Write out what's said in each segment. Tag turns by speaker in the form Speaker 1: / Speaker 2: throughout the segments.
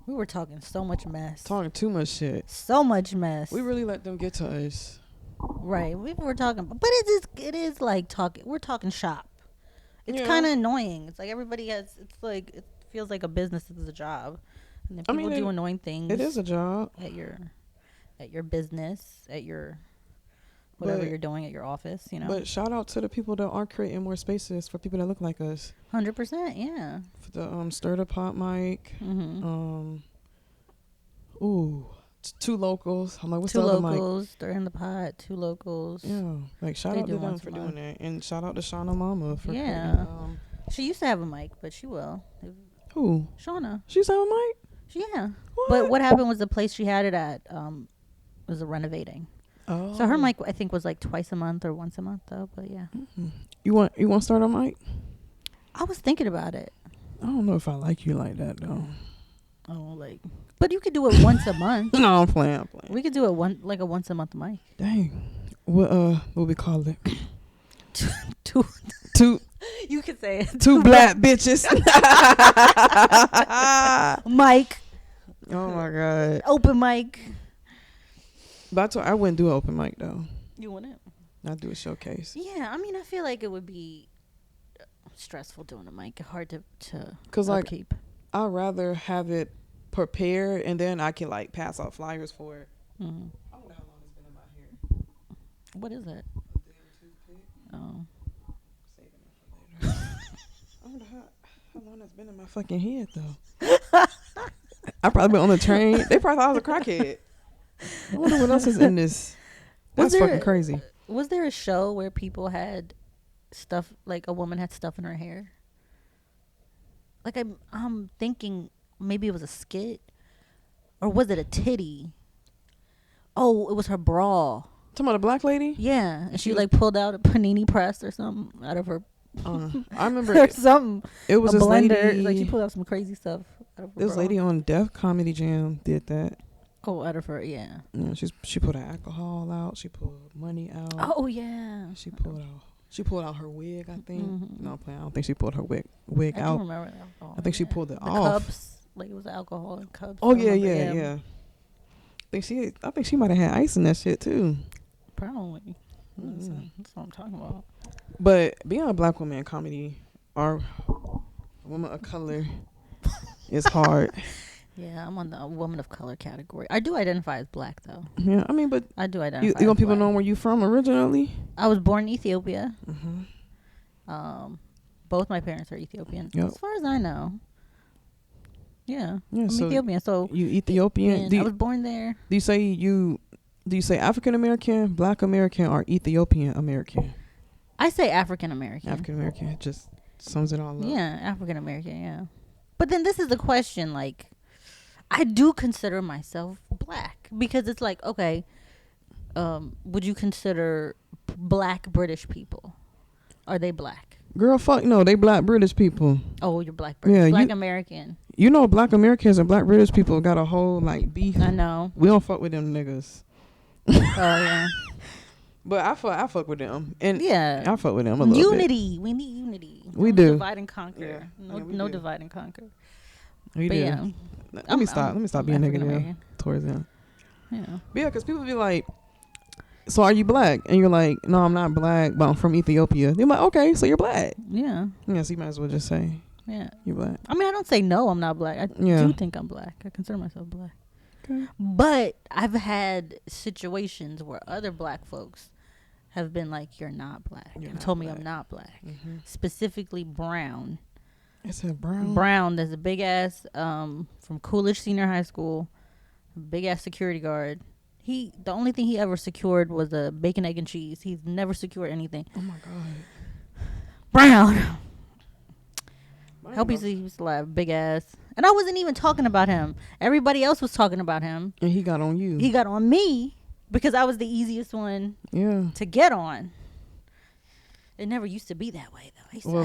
Speaker 1: We were talking so much mess.
Speaker 2: Talking too much shit.
Speaker 1: So much mess.
Speaker 2: We really let them get to us.
Speaker 1: Right. We were talking, but it is like talking. We're talking shop. It's
Speaker 2: Yeah.
Speaker 1: kind of annoying. It's like everybody has. It's like it feels like a business is a job, and then people do annoying things.
Speaker 2: It is a job
Speaker 1: at your business, at your whatever you're doing at your office. You know.
Speaker 2: But shout out to the people that are creating more spaces for people that look like us.
Speaker 1: 100%. Yeah.
Speaker 2: For the stir the pot mic.
Speaker 1: Mm-hmm.
Speaker 2: Two locals. I'm like, what's
Speaker 1: two
Speaker 2: the other
Speaker 1: locals,
Speaker 2: mic?
Speaker 1: stirring the pot. Two locals.
Speaker 2: Yeah, like shout out to them for doing that, and shout out to Shauna Mama for creating,
Speaker 1: she used to have a mic, but she will.
Speaker 2: Who?
Speaker 1: Shauna.
Speaker 2: She used to have a mic.
Speaker 1: Yeah. But what happened was the place she had it at was renovating. Oh. So her mic I think was like twice a month or once a month though. But yeah.
Speaker 2: Mm-hmm. You want to start a mic?
Speaker 1: I was thinking about it.
Speaker 2: I don't know if I like you like that though.
Speaker 1: Oh, but you could do it once a month.
Speaker 2: No, I'm playing.
Speaker 1: We could do it a once a month mic.
Speaker 2: Dang. What we call it?
Speaker 1: two. You could say it.
Speaker 2: Two black bitches.
Speaker 1: Mic.
Speaker 2: Oh my god.
Speaker 1: Open mic.
Speaker 2: But I wouldn't do an open mic though.
Speaker 1: You wouldn't?
Speaker 2: I'd do a showcase.
Speaker 1: Yeah, I mean, I feel like it would be stressful doing a mic. Hard to
Speaker 2: Cause
Speaker 1: upkeep.
Speaker 2: Like, I'd rather have it prepared and then I can like pass out flyers for it.
Speaker 1: Mm-hmm.
Speaker 2: I wonder how long it's been in my hair.
Speaker 1: What is that? Oh.
Speaker 2: I wonder how long that's been in my fucking head though. I probably been on the train. They probably thought I was a crackhead. I wonder what else is in this. That's fucking crazy.
Speaker 1: Was there a show where people had stuff, like a woman had stuff in her hair? Like I'm thinking maybe it was a skit, or was it a titty? Oh, it was her bra.
Speaker 2: Talking about a black lady?
Speaker 1: Yeah, and she like pulled out a panini press or something out of her.
Speaker 2: I remember
Speaker 1: or something.
Speaker 2: It was
Speaker 1: a
Speaker 2: this
Speaker 1: blender.
Speaker 2: lady.
Speaker 1: Like she pulled out some crazy stuff. Out of her
Speaker 2: this
Speaker 1: bra.
Speaker 2: lady on Def Comedy Jam did that.
Speaker 1: Oh, out of her, yeah.
Speaker 2: Yeah, she pulled her alcohol out. She pulled money out.
Speaker 1: Oh yeah.
Speaker 2: She pulled out her wig. I think.
Speaker 1: Mm-hmm.
Speaker 2: No, I don't think she pulled her wig out.
Speaker 1: I don't remember that.
Speaker 2: I think she pulled it
Speaker 1: the
Speaker 2: off.
Speaker 1: Cups, like it was alcohol in cups.
Speaker 2: Oh yeah. I think she might have had ice in that shit too.
Speaker 1: Probably. That's what I'm talking about.
Speaker 2: But being a black woman in comedy or a woman of color is hard.
Speaker 1: Yeah, I'm on the woman of color category. I do identify as black though.
Speaker 2: Yeah, I mean, but
Speaker 1: I do identify.
Speaker 2: You want people know where you from originally?
Speaker 1: I was born in Ethiopia.
Speaker 2: Mm-hmm.
Speaker 1: Both my parents are Ethiopian.
Speaker 2: Yep.
Speaker 1: As far as I know. Yeah, I'm
Speaker 2: so
Speaker 1: Ethiopian. So
Speaker 2: you Ethiopian?
Speaker 1: I was born there.
Speaker 2: Do you say African American, Black American, or Ethiopian American?
Speaker 1: I say African American.
Speaker 2: African American just sums it all up.
Speaker 1: Yeah, African American. Yeah, but then this is the question. Like, I do consider myself black because it's like, okay, would you consider black British people? Are they black?
Speaker 2: Girl, fuck no, they black British people.
Speaker 1: Oh, you're black British. Yeah, black American.
Speaker 2: You know, black Americans and black British people got a whole like beef.
Speaker 1: I know.
Speaker 2: We don't fuck with them niggas.
Speaker 1: Oh yeah.
Speaker 2: But I fuck with them, and
Speaker 1: yeah,
Speaker 2: I fuck with them a little
Speaker 1: unity.
Speaker 2: bit.
Speaker 1: We need unity.
Speaker 2: We do
Speaker 1: divide and conquer. Yeah. No divide and conquer.
Speaker 2: We do.
Speaker 1: Yeah.
Speaker 2: Let me stop being negative towards them.
Speaker 1: Yeah.
Speaker 2: But yeah, because people be like, "So are you black?" And you're like, "No, I'm not black, but I'm from Ethiopia." They're like, "Okay, so you're black."
Speaker 1: Yeah.
Speaker 2: Yeah. So you might as well just say,
Speaker 1: "Yeah,
Speaker 2: you're black."
Speaker 1: I mean, I don't say no, I'm not black. I do think I'm black. I consider myself black. Okay. But I've had situations where other black folks have been like, "You're not black," and told me I'm not black. Mm-hmm. Specifically, brown.
Speaker 2: I said brown.
Speaker 1: Brown. There's a big ass from Coolidge Senior High School, big ass security guard. The only thing he ever secured was a bacon, egg, and cheese. He's never secured anything.
Speaker 2: Oh my god.
Speaker 1: Brown. I hope he's alive. Big ass. And I wasn't even talking about him. Everybody else was talking about him.
Speaker 2: And he got on you.
Speaker 1: He got on me because I was the easiest one to get on. It never used to be that way though.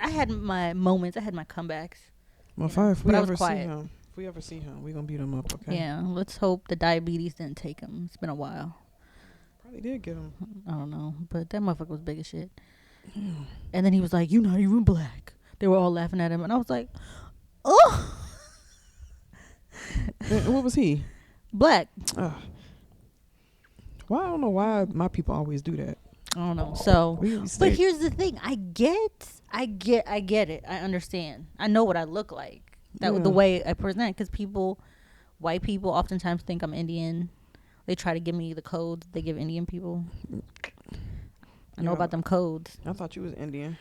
Speaker 1: I had my moments. I had my comebacks.
Speaker 2: Well, if we ever see him, we're gonna beat him up, okay?
Speaker 1: Yeah. Let's hope the diabetes didn't take him. It's been a while.
Speaker 2: Probably did get him.
Speaker 1: I don't know, but that motherfucker was big as shit. Yeah. And then he was like, "You're not even black." They were all laughing at him, and I was like, "Oh."
Speaker 2: And what was he?
Speaker 1: Black.
Speaker 2: Uh, well, I don't know why my people always do that.
Speaker 1: I don't know. So,
Speaker 2: We
Speaker 1: but
Speaker 2: stay,
Speaker 1: here's the thing. I get it. I understand. I know what I look like. That
Speaker 2: yeah.
Speaker 1: the way I present, because white people, oftentimes think I'm Indian. They try to give me the codes they give Indian people. I know
Speaker 2: Yeah.
Speaker 1: about them codes.
Speaker 2: I thought you was Indian.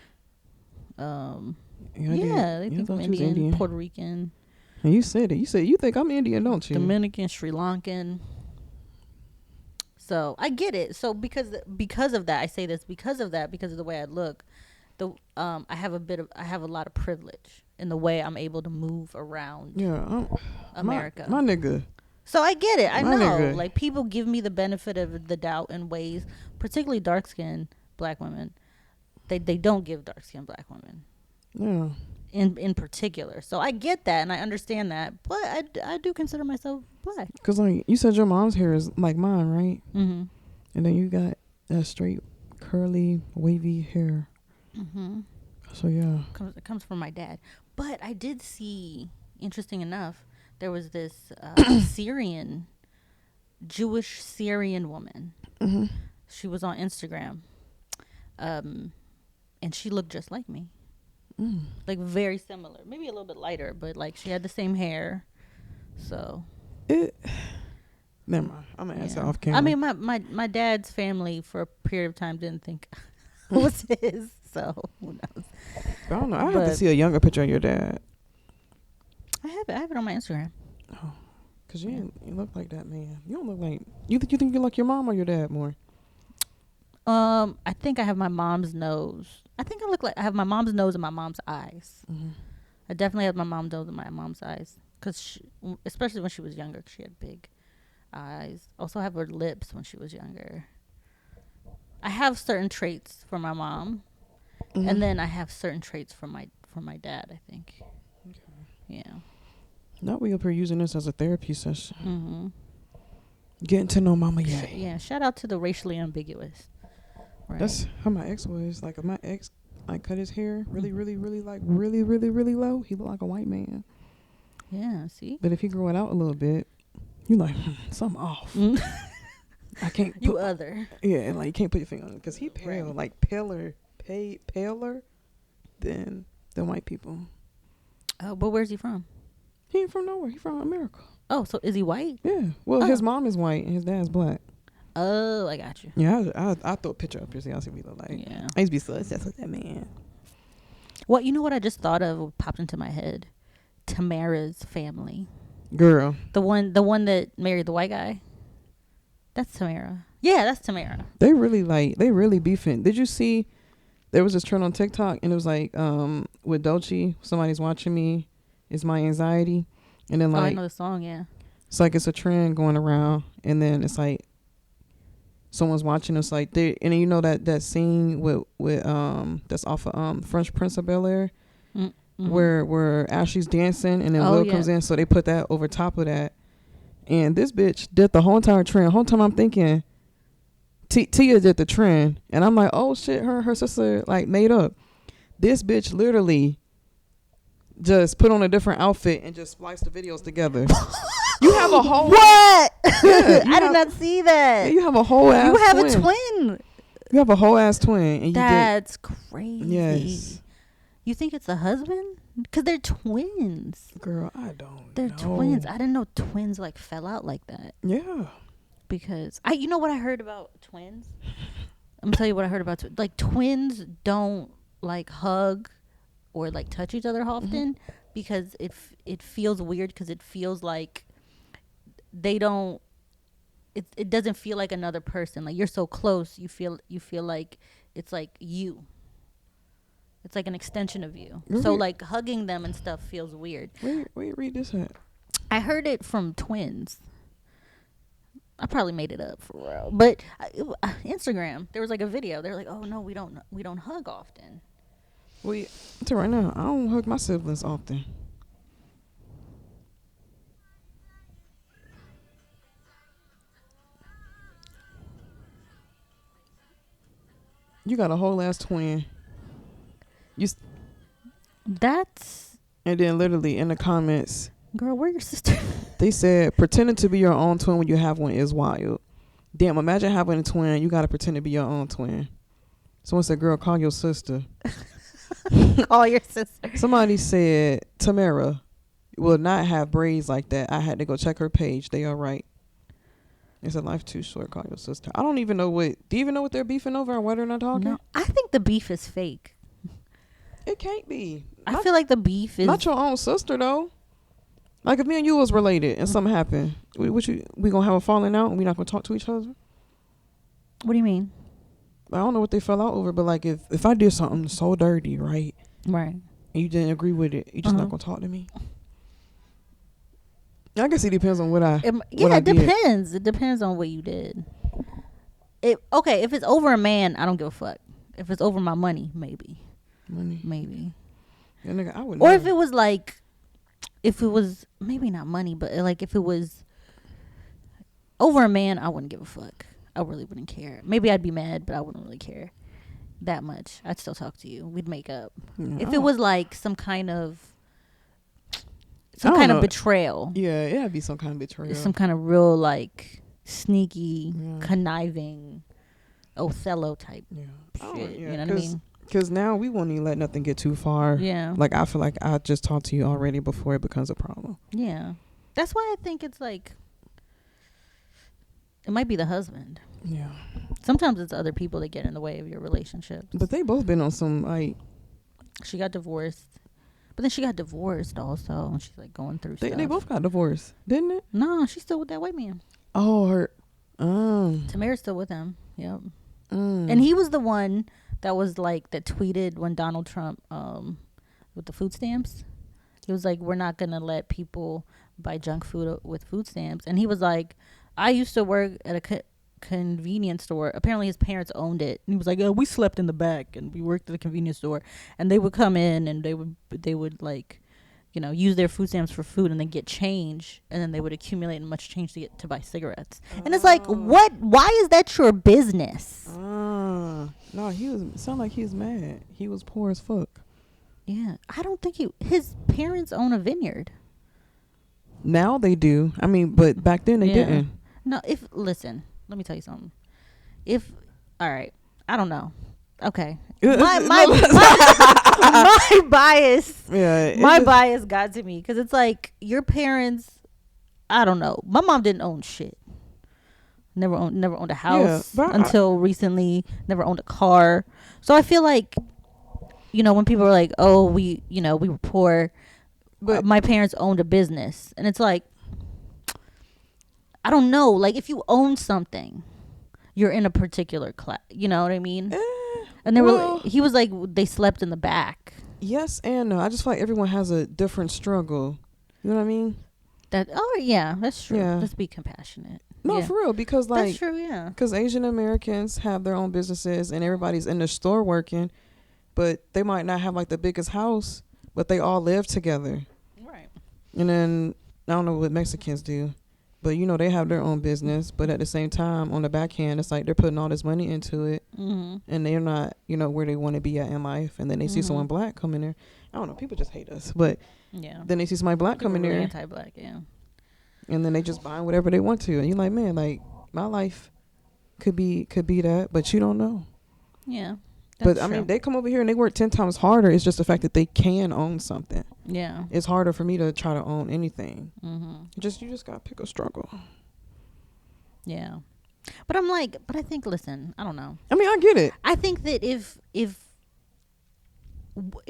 Speaker 1: Yeah,
Speaker 2: I did.
Speaker 1: they
Speaker 2: Yeah, I
Speaker 1: think I'm
Speaker 2: thought you was
Speaker 1: Indian,
Speaker 2: Indian.
Speaker 1: Puerto Rican,
Speaker 2: And you said it. You said you think I'm Indian, don't you?
Speaker 1: Dominican, Sri Lankan. So I get it. So because of that, I say this because of that, because of the way I look, I have a lot of privilege in the way I'm able to move around
Speaker 2: Yeah.
Speaker 1: America.
Speaker 2: My nigga.
Speaker 1: So I get it. I
Speaker 2: My
Speaker 1: know.
Speaker 2: nigga.
Speaker 1: Like, people give me the benefit of the doubt in ways, particularly dark skinned black women. They don't give dark skinned black women.
Speaker 2: Yeah.
Speaker 1: In particular. So I get that and I understand that, but I do consider myself black.
Speaker 2: Cause like you said, your mom's hair is like mine, right?
Speaker 1: Mm-hmm.
Speaker 2: And then you got that straight, curly, wavy hair.
Speaker 1: Mm-hmm.
Speaker 2: So yeah.
Speaker 1: It comes from my dad. But I did see, interesting enough, there was this Jewish Syrian woman.
Speaker 2: Mm-hmm.
Speaker 1: She was on Instagram. And she looked just like me.
Speaker 2: Mm.
Speaker 1: Like, very similar. Maybe a little bit lighter, but like she had the same hair. So
Speaker 2: never mind. I'm gonna answer
Speaker 1: yeah.
Speaker 2: off camera.
Speaker 1: I mean, my dad's family for a period of time didn't think it was his. So who knows?
Speaker 2: I don't know. I have to see a younger picture of your dad.
Speaker 1: I have it on my Instagram.
Speaker 2: Oh, cause you look like that man. You don't look like you think you like your mom or your dad more?
Speaker 1: I think I have my mom's nose. I think I have my mom's nose and my mom's eyes.
Speaker 2: Mm-hmm.
Speaker 1: I definitely have my mom's nose and my mom's eyes, cause especially when she was younger, she had big eyes. Also have her lips when she was younger. I have certain traits for my mom,
Speaker 2: Mm-hmm.
Speaker 1: and then I have certain traits for my dad, I think.
Speaker 2: Okay.
Speaker 1: Yeah.
Speaker 2: Now we up here using this as a therapy session.
Speaker 1: Mm-hmm.
Speaker 2: Getting to know Mamaye.
Speaker 1: Yeah. Shout out to the racially ambiguous. Right.
Speaker 2: That's how my ex was. Like if my ex like cut his hair really, really, really like really, really, really low, he looked like a white man.
Speaker 1: Yeah. See.
Speaker 2: But if he grow it out a little bit, you like something off. I can't.
Speaker 1: You other.
Speaker 2: Yeah, and like you can't put your finger on it because he pale,
Speaker 1: Right.
Speaker 2: like paler than white people.
Speaker 1: Oh, but where's he from?
Speaker 2: He ain't from nowhere. He from America.
Speaker 1: Oh, so is he white?
Speaker 2: Yeah. Well,
Speaker 1: Oh.
Speaker 2: his mom is white and his dad's black.
Speaker 1: Oh, I got you.
Speaker 2: Yeah, I throw a picture up here so y'all see what he look like.
Speaker 1: Yeah.
Speaker 2: I used to be so obsessed with that man.
Speaker 1: Well, you know what I just thought of, popped into my head? Tamara's family.
Speaker 2: Girl.
Speaker 1: The one that married the white guy. That's Tamara. Yeah, that's Tamara.
Speaker 2: They really beefing. Did you see there was this trend on TikTok and it was like with Dolce, somebody's watching me, it's my anxiety. And then
Speaker 1: Oh, I
Speaker 2: like
Speaker 1: know the song, yeah.
Speaker 2: it's like it's a trend going around and then it's like someone's watching us like they and then you know that scene with that's off of Fresh Prince of Bel-Air
Speaker 1: Mm-hmm.
Speaker 2: where Ashley's dancing and then
Speaker 1: Oh,
Speaker 2: Will
Speaker 1: yeah.
Speaker 2: comes in, so they put that over top of that. And this bitch did the whole entire trend. The whole time I'm thinking Tia did the trend and I'm like, oh shit, her sister like made up. This bitch literally just put on a different outfit and just spliced the videos together. You have a whole
Speaker 1: What?
Speaker 2: Yeah,
Speaker 1: I did not see that.
Speaker 2: Yeah, you have a whole ass
Speaker 1: You have
Speaker 2: twin.
Speaker 1: a twin.
Speaker 2: You have a whole ass twin. And
Speaker 1: That's crazy.
Speaker 2: Yes.
Speaker 1: You think it's the husband? Because they're twins.
Speaker 2: Girl, I don't
Speaker 1: They're
Speaker 2: know.
Speaker 1: twins. I didn't know twins like fell out like that.
Speaker 2: Yeah.
Speaker 1: Because you know what I heard about twins? I'm gonna tell you what I heard about twins. Like, twins don't like hug or like touch each other often because it feels weird, because it feels like they don't. It doesn't feel like another person. Like, you're so close, you feel like it's like you. It's like an extension of you. So like hugging them and stuff feels weird.
Speaker 2: Wait, read this at.
Speaker 1: I heard it from twins. I probably made it up for real, but Instagram, there was like a video. They were like, "Oh no, we don't hug often."
Speaker 2: Well, until right now, I don't hug my siblings often. You got a whole ass twin.
Speaker 1: That's
Speaker 2: And then literally in the comments,
Speaker 1: Girl, where your sister?
Speaker 2: They said pretending to be your own twin when you have one is wild. Damn, imagine having a twin. You gotta pretend to be your own twin. Someone said, "Girl, call your sister."
Speaker 1: Call your sister.
Speaker 2: Somebody said Tamara will not have braids like that. I had to go check her page. They are right. They said life too short. Call your sister. I don't even know what. Do you even know what they're beefing over and why they're not talking?
Speaker 1: No, I think the beef is fake.
Speaker 2: It can't be.
Speaker 1: I feel like the beef is
Speaker 2: Not your own sister though. Like if me and you was related and something happened, we gonna have a falling out and we not gonna talk to each other?
Speaker 1: What do you mean?
Speaker 2: I don't know what they fell out over, but like if I did something so dirty, right?
Speaker 1: Right.
Speaker 2: And you didn't agree with it, you just not gonna talk to me. I guess it depends on what I
Speaker 1: it depends. It depends on what you did. Okay, if it's over a man, I don't give a fuck. If it's over my money, maybe. Maybe.
Speaker 2: Yeah, nigga, I would.
Speaker 1: Or if it was like, if it was maybe not money, but like if it was over a man, I wouldn't give a fuck. I really wouldn't care. Maybe I'd be mad, but I wouldn't really care that much. I'd still talk to you. We'd make up. If it was like some kind of betrayal.
Speaker 2: Yeah, it'd be some kind of betrayal.
Speaker 1: Some kind of real like sneaky, conniving Othello type shit. You know what I mean?
Speaker 2: Because now we won't even let nothing get too far. Yeah. Like I feel like I just talked to you already before it becomes a problem.
Speaker 1: Yeah. That's why I think it's like, it might be the husband.
Speaker 2: Yeah.
Speaker 1: Sometimes it's other people that get in the way of your relationship.
Speaker 2: But they both been on some like.
Speaker 1: She got divorced. But then she got divorced also. And she's like going through stuff.
Speaker 2: They both got divorced, didn't it?
Speaker 1: No, she's still with that white man.
Speaker 2: Oh, her.
Speaker 1: Tamara's still with him. Yep. And he was the one that was like, that tweeted when Donald Trump, with the food stamps. He was like, we're not going to let people buy junk food with food stamps. And he was like, I used to work at a convenience store. Apparently his parents owned it. And he was like, oh, we slept in the back and we worked at the convenience store. And they would come in and they would like, you know, use their food stamps for food and then get change. And then they would accumulate much change to buy cigarettes. And it's like, what? Why is that your business?
Speaker 2: No, sound like he was mad. He was poor as fuck.
Speaker 1: Yeah. I don't think his parents own a vineyard.
Speaker 2: Now they do. I mean, but back then they didn't.
Speaker 1: No, listen, let me tell you something. All right, I don't know. Okay. My bias. Yeah. My bias got to me because it's like your parents, I don't know. My mom didn't own shit. Never owned a house until recently. Never owned a car. So I feel like, you know, when people are like, oh, we were poor, but my parents owned a business. And it's like, I don't know. Like, if you own something, you're in a particular class. You know what I mean? And he was like, they slept in the back.
Speaker 2: Yes and no. I just feel like everyone has a different struggle. You know what I mean?
Speaker 1: Yeah, that's true. Yeah. Let's be compassionate.
Speaker 2: No, for real. Because like,
Speaker 1: that's true. Yeah.
Speaker 2: Because Asian Americans have their own businesses and everybody's in the store working, but they might not have like the biggest house, but they all live together. Right. And then I don't know what Mexicans do. But, you know, they have their own business. But at the same time, on the back end, it's like they're putting all this money into it. Mm-hmm. And they're not, you know, where they want to be at in life. And then they see someone black come in there. I don't know. People just hate us. But then they see somebody black come in there.
Speaker 1: Anti-black, yeah.
Speaker 2: And then they just buying whatever they want to. And you're like, man, like, my life could be that. But you don't know. Yeah. But, I mean, they come over here and they work 10 times harder. It's just the fact that they can own something. Yeah. It's harder for me to try to own anything. Mm-hmm. You just got to pick a struggle.
Speaker 1: Yeah. But I'm like, I think, listen, I don't know.
Speaker 2: I mean, I get it.
Speaker 1: I think that if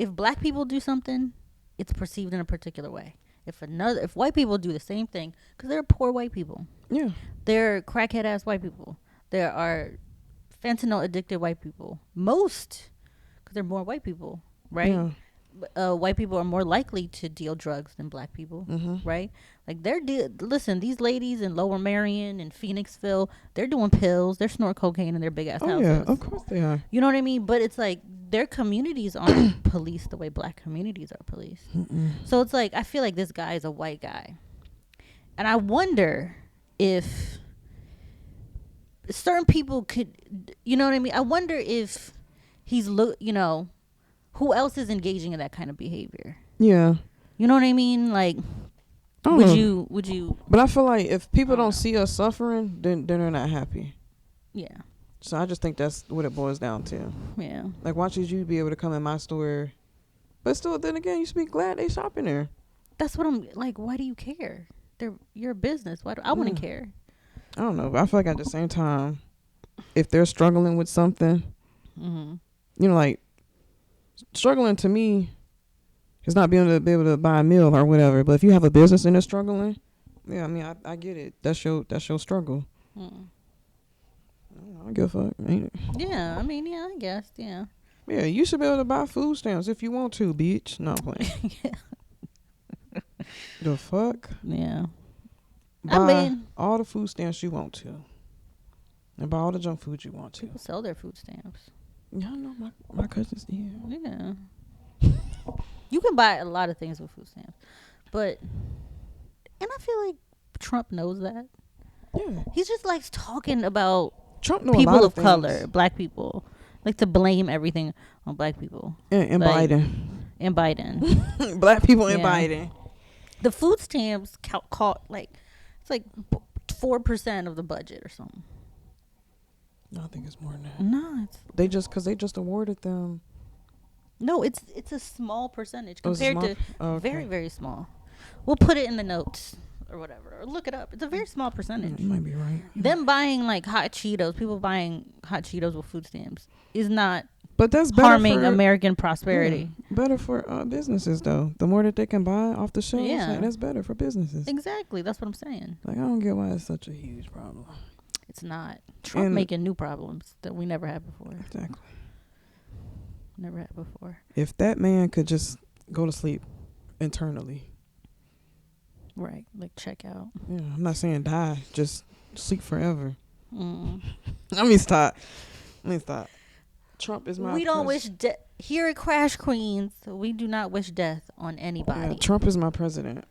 Speaker 1: black people do something, it's perceived in a particular way. If white people do the same thing, because they're poor white people. Yeah. They're crackhead ass white people. There are fentanyl addicted white people, because they're more white people, right? Yeah. White people are more likely to deal drugs than black people, right? Like listen, these ladies in Lower Marion and Phoenixville, they're doing pills, they're snorting cocaine in their big ass houses.
Speaker 2: Yeah, of course they are.
Speaker 1: You know what I mean? But it's like their communities aren't policed the way black communities are policed. So it's like, I feel like this guy is a white guy, and I wonder if certain people could, you know what I mean? I wonder if who else is engaging in that kind of behavior? Yeah. You know what I mean? Like,
Speaker 2: I don't
Speaker 1: Would
Speaker 2: know.
Speaker 1: you? Would you?
Speaker 2: But I feel like if people
Speaker 1: I don't
Speaker 2: don't
Speaker 1: know.
Speaker 2: see us suffering, then they're not happy.
Speaker 1: Yeah.
Speaker 2: So I just think that's what it boils down to.
Speaker 1: Yeah.
Speaker 2: Like, why should you be able to come in my store? But still, then again, you should be glad they shopping there.
Speaker 1: That's what I'm like. Why do you care? They're your business. Why do I wouldn't
Speaker 2: Yeah.
Speaker 1: care?
Speaker 2: I don't know. But I feel like at the same time, if they're struggling with something,
Speaker 1: Mm-hmm.
Speaker 2: you know, like struggling to me is not being able to be able to buy a meal or whatever. But if you have a business and they're struggling, yeah, I mean, I get it. That's your struggle.
Speaker 1: Mm.
Speaker 2: I don't give a fuck. Ain't it?
Speaker 1: Yeah. I mean, yeah. I guess. Yeah.
Speaker 2: Yeah, you should be able to buy food stamps if you want to, bitch. No, I'm playing.
Speaker 1: Yeah.
Speaker 2: The fuck?
Speaker 1: Yeah.
Speaker 2: Buy
Speaker 1: I mean,
Speaker 2: all the food stamps you want to. And buy all the junk food you want to.
Speaker 1: people sell their food stamps.
Speaker 2: Yeah, I know my cousins. Yeah.
Speaker 1: Yeah. You can buy a lot of things with food stamps, but and I feel like Trump knows that.
Speaker 2: Yeah.
Speaker 1: He just likes talking about
Speaker 2: Trump know a
Speaker 1: people
Speaker 2: lot
Speaker 1: of
Speaker 2: things.
Speaker 1: color, black people. Like to blame everything on black people
Speaker 2: And
Speaker 1: like-
Speaker 2: Biden.
Speaker 1: and Biden.
Speaker 2: Black people and
Speaker 1: Yeah.
Speaker 2: Biden.
Speaker 1: The food stamps caught like it's like 4% of the budget or something.
Speaker 2: No, I think it's more than that.
Speaker 1: No, it's
Speaker 2: Because they just awarded them.
Speaker 1: no, it's a small percentage
Speaker 2: Oh, it's
Speaker 1: compared to
Speaker 2: small? Okay.
Speaker 1: very, very small. We'll put it in the notes or whatever, or look it up. It's a very small percentage.
Speaker 2: You might be right.
Speaker 1: Them buying like hot Cheetos, people buying hot Cheetos with food stamps is not
Speaker 2: But that's better
Speaker 1: harming
Speaker 2: for,
Speaker 1: American prosperity.
Speaker 2: Yeah, better for businesses though. The more that they can buy off the shelves,
Speaker 1: Yeah.
Speaker 2: like, that's better for businesses.
Speaker 1: Exactly, that's what I'm saying.
Speaker 2: Like I don't get why it's such a huge problem.
Speaker 1: It's not. Trump
Speaker 2: And-
Speaker 1: making new problems that we never had before.
Speaker 2: Exactly.
Speaker 1: Never had before.
Speaker 2: If that man could just go to sleep internally,
Speaker 1: Right, like check out.
Speaker 2: yeah, I'm not saying die, just sleep forever.
Speaker 1: Mm.
Speaker 2: Let me stop. Trump is my.
Speaker 1: We don't wish death here at Crash Queens. We do not wish death on anybody.
Speaker 2: Yeah, Trump is my president.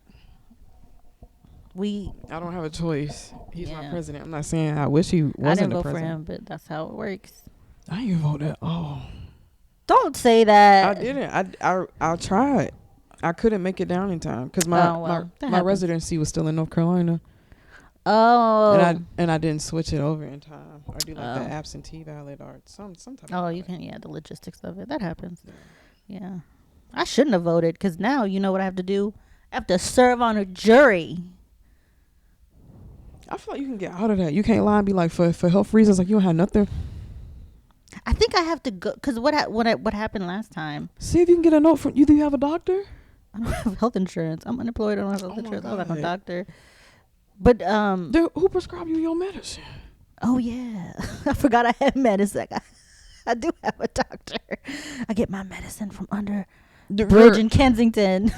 Speaker 1: We
Speaker 2: I don't have a choice. He's my
Speaker 1: Yeah.
Speaker 2: president. I'm not saying I wish he wasn't
Speaker 1: I didn't
Speaker 2: the
Speaker 1: vote for
Speaker 2: president.
Speaker 1: him, but that's how it works.
Speaker 2: I didn't even vote that. Oh,
Speaker 1: Don't say that.
Speaker 2: I didn't. I tried. I couldn't make it down in time because my
Speaker 1: Oh, well, that
Speaker 2: my
Speaker 1: happens.
Speaker 2: residency was still in North Carolina,
Speaker 1: Oh.
Speaker 2: and I didn't switch it over in time or do like the
Speaker 1: Oh.
Speaker 2: absentee ballot or some type.
Speaker 1: Oh,
Speaker 2: of
Speaker 1: you
Speaker 2: ballot.
Speaker 1: can. Yeah, the logistics of it. That happens.
Speaker 2: Yeah.
Speaker 1: Yeah. I shouldn't have voted because now you know what I have to do. I have to serve on a jury.
Speaker 2: I feel like you can get out of that. You can't lie and be like for health reasons, like you don't have nothing.
Speaker 1: I think I have to go because what happened last time?
Speaker 2: See if you can get a note from you. Do you have a doctor?
Speaker 1: I don't have health insurance. I'm unemployed. I don't have health
Speaker 2: Oh my
Speaker 1: insurance. I don't have no
Speaker 2: God.
Speaker 1: doctor. But
Speaker 2: Who prescribed you your medicine?
Speaker 1: oh yeah, I forgot I had medicine. I do have a doctor. I get my medicine from under
Speaker 2: The
Speaker 1: bridge in Kensington.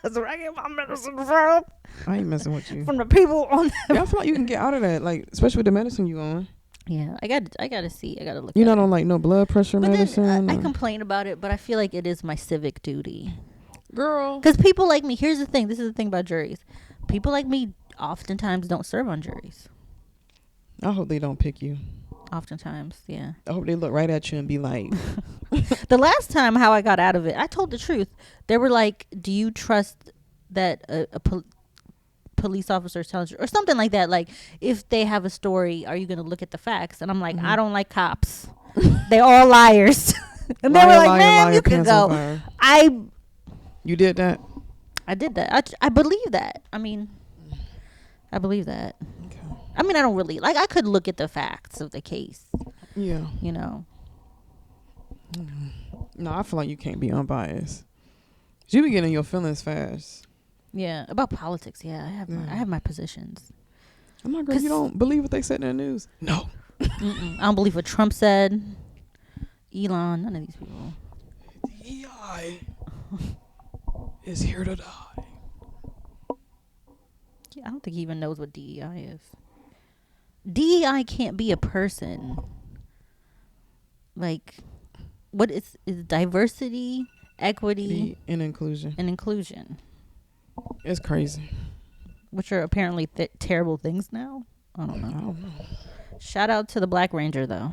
Speaker 1: That's where I get my medicine from.
Speaker 2: I ain't messing with you.
Speaker 1: From the people on.
Speaker 2: Yeah, I feel like you can get out of that, like especially with the medicine you on.
Speaker 1: Yeah, I gotta see. I gotta look.
Speaker 2: You're
Speaker 1: at
Speaker 2: not
Speaker 1: it.
Speaker 2: on like no blood pressure
Speaker 1: But
Speaker 2: medicine.
Speaker 1: then I
Speaker 2: or-
Speaker 1: complain about it, but I feel like it is my civic duty.
Speaker 2: Girl.
Speaker 1: Because people like me. Here's the thing. This is the thing about juries. People like me oftentimes don't serve on juries.
Speaker 2: I hope they don't pick you.
Speaker 1: Oftentimes, yeah.
Speaker 2: I hope they look right at you and be like,
Speaker 1: The last time how I got out of it, I told the truth. They were like, "Do you trust that police officer is telling you," or something like that? Like, if they have a story, are you going to look at the facts? And I'm like, I don't like cops. They all liars. And they were like, "Ma'am, you can
Speaker 2: pants on
Speaker 1: go."
Speaker 2: fire. You did that?
Speaker 1: I did that. I believe that. I mean, I believe that.
Speaker 2: Okay.
Speaker 1: I mean, I don't really like. I could look at the facts of the case.
Speaker 2: Yeah.
Speaker 1: You know.
Speaker 2: No, I feel like you can't be unbiased. You be getting your feelings fast.
Speaker 1: Yeah, about politics. Yeah, I have my positions.
Speaker 2: I'm not girl. You don't believe what they said in the news? No.
Speaker 1: I don't believe what Trump said. Elon, none of these people.
Speaker 2: DEI is here to die.
Speaker 1: Yeah, I don't think he even knows what DEI is. DEI can't be a person. Like, what is diversity, equity,
Speaker 2: And inclusion.
Speaker 1: and inclusion,
Speaker 2: It's crazy.
Speaker 1: which are apparently terrible things now. I don't know.
Speaker 2: I don't know.
Speaker 1: Shout out to the Black Ranger though.